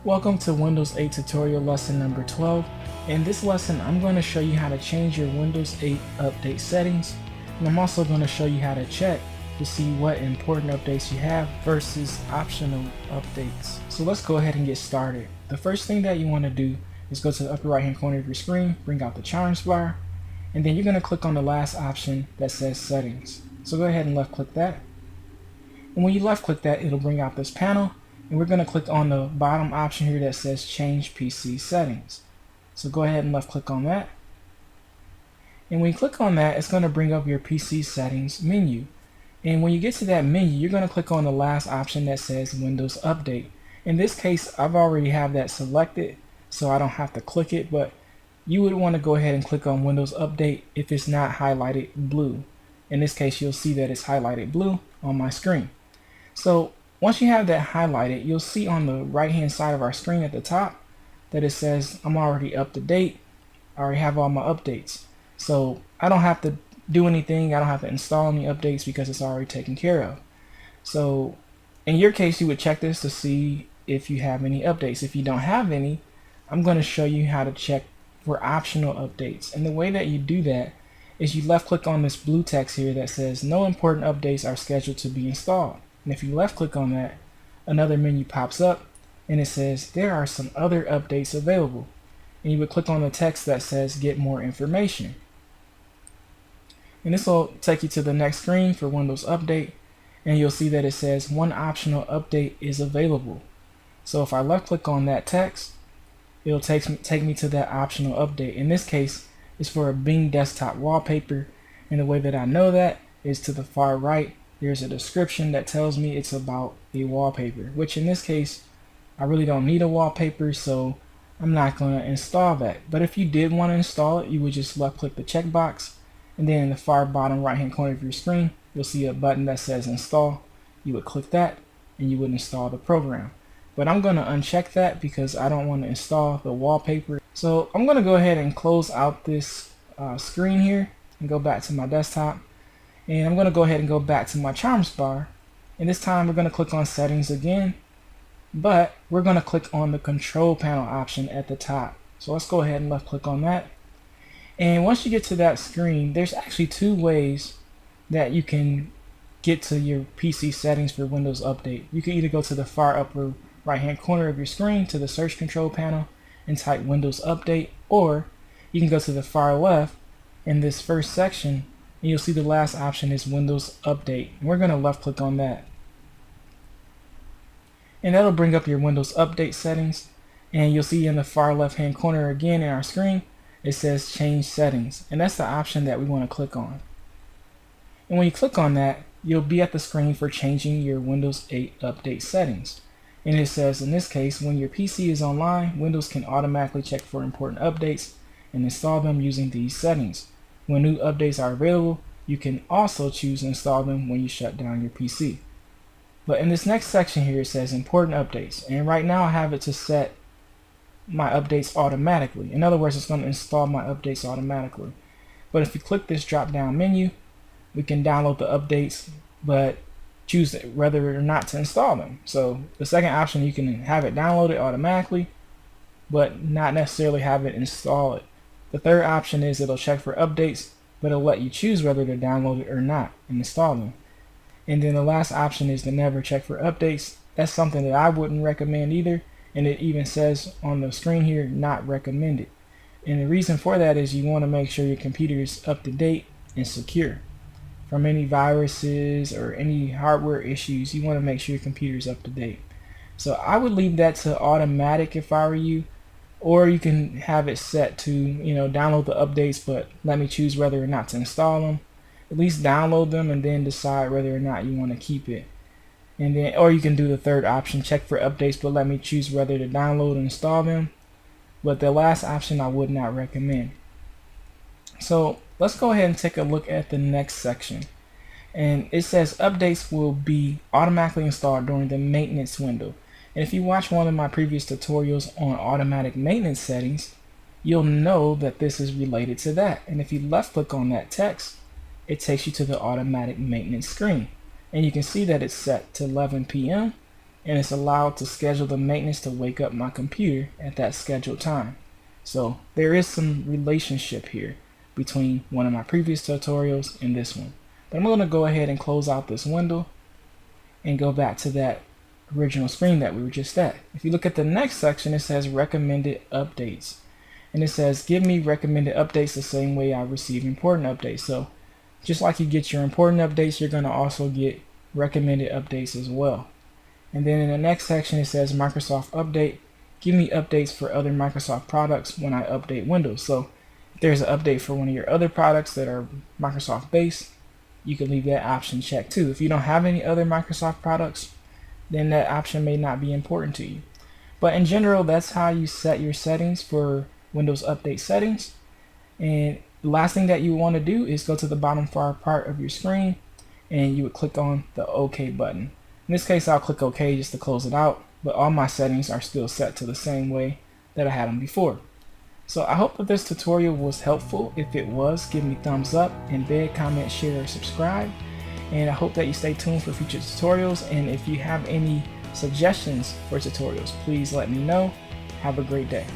Welcome to Windows 8 tutorial lesson number 12. In this lesson, I'm going to show you how to change your Windows 8 update settings, and I'm also going to show you how to check to see what important updates you have versus optional updates. So let's go ahead and get started. The first thing that you want to do is go to the upper right hand corner of your screen, bring out the charms bar, and then you're going to click on the last option that says settings. So go ahead and left click that. And when you left click that, it'll bring out this panel. And we're going to click on the bottom option here that says change PC settings. So go ahead and left click on that. And when you click on that, it's going to bring up your PC settings menu. And when you get to that menu, you're going to click on the last option that says Windows Update. In this case, I've already have that selected, so I don't have to click it, but you would want to go ahead and click on Windows Update if it's not highlighted blue. In this case, you'll see that it's highlighted blue on my screen. So once you have that highlighted, you'll see on the right hand side of our screen at the top that it says I'm already up to date. I already have all my updates. So I don't have to do anything. I don't have to install any updates because it's already taken care of. So in your case, you would check this to see if you have any updates. If you don't have any, I'm going to show you how to check for optional updates. And the way that you do that is you left click on this blue text here that says no important updates are scheduled to be installed. And if you left click on that, another menu pops up and it says there are some other updates available. And you would click on the text that says get more information. And this will take you to the next screen for Windows Update, and you'll see that it says one optional update is available. So if I left click on that text, it'll take me to that optional update. In this case, it's for a Bing desktop wallpaper, and the way that I know that is to the far right. There's a description that tells me it's about a wallpaper, which in this case, I really don't need a wallpaper, so I'm not going to install that. But if you did want to install it, you would just left click the checkbox, and then in the far bottom right hand corner of your screen, you'll see a button that says install. You would click that, and you would install the program. But I'm going to uncheck that because I don't want to install the wallpaper. So I'm going to go ahead and close out this screen here and go back to my desktop. And I'm going to go ahead and go back to my charms bar, and this time we're going to click on settings again, but we're going to click on the control panel option at the top. So let's go ahead and left click on that. And once you get to that screen, there's actually two ways that you can get to your PC settings for Windows Update. You can either go to the far upper right hand corner of your screen to the search control panel and type Windows Update, or you can go to the far left in this first section and you'll see the last option is Windows Update. And we're going to left click on that. And that'll bring up your Windows Update settings. And you'll see in the far left hand corner again in our screen, it says change settings. And that's the option that we want to click on. And when you click on that, you'll be at the screen for changing your Windows 8 update settings. And it says in this case, when your PC is online, Windows can automatically check for important updates and install them using these settings. When new updates are available, you can also choose to install them when you shut down your PC. But in this next section here, it says important updates. And right now I have it to set my updates automatically. In other words, it's going to install my updates automatically. But if you click this drop down menu, we can download the updates, but choose whether or not to install them. So the second option, you can have it downloaded automatically, but not necessarily have it install it. The third option is it'll check for updates, but it'll let you choose whether to download it or not and install them. And then the last option is to never check for updates. That's something that I wouldn't recommend either, and it even says on the screen here, not recommended. And the reason for that is you want to make sure your computer is up to date and secure. From any viruses or any hardware issues, you want to make sure your computer is up to date. So I would leave that to automatic if I were you. Or you can have it set to, download the updates, but let me choose whether or not to install them. At least download them and then decide whether or not you want to keep it. And then, or you can do the third option, check for updates, but let me choose whether to download and install them. But the last option I would not recommend. So let's go ahead and take a look at the next section. And it says updates will be automatically installed during the maintenance window. And if you watch one of my previous tutorials on automatic maintenance settings, you'll know that this is related to that. And if you left click on that text, it takes you to the automatic maintenance screen. And you can see that it's set to 11 p.m. and it's allowed to schedule the maintenance to wake up my computer at that scheduled time. So there is some relationship here between one of my previous tutorials and this one. But I'm going to go ahead and close out this window and go back to that original screen that we were just at. If you look at the next section, it says recommended updates. And it says give me recommended updates the same way I receive important updates. So just like you get your important updates, you're going to also get recommended updates as well. And then in the next section, it says Microsoft Update. Give me updates for other Microsoft products when I update Windows. So if there's an update for one of your other products that are Microsoft based, you can leave that option checked too. If you don't have any other Microsoft products, then that option may not be important to you. But in general, that's how you set your settings for Windows Update settings. And the last thing that you want to do is go to the bottom far part of your screen and you would click on the OK button. In this case, I'll click OK just to close it out, but all my settings are still set to the same way that I had them before. So I hope that this tutorial was helpful. If it was, give me thumbs up, embed, comment, share, or subscribe. And I hope that you stay tuned for future tutorials. And if you have any suggestions for tutorials, please let me know. Have a great day.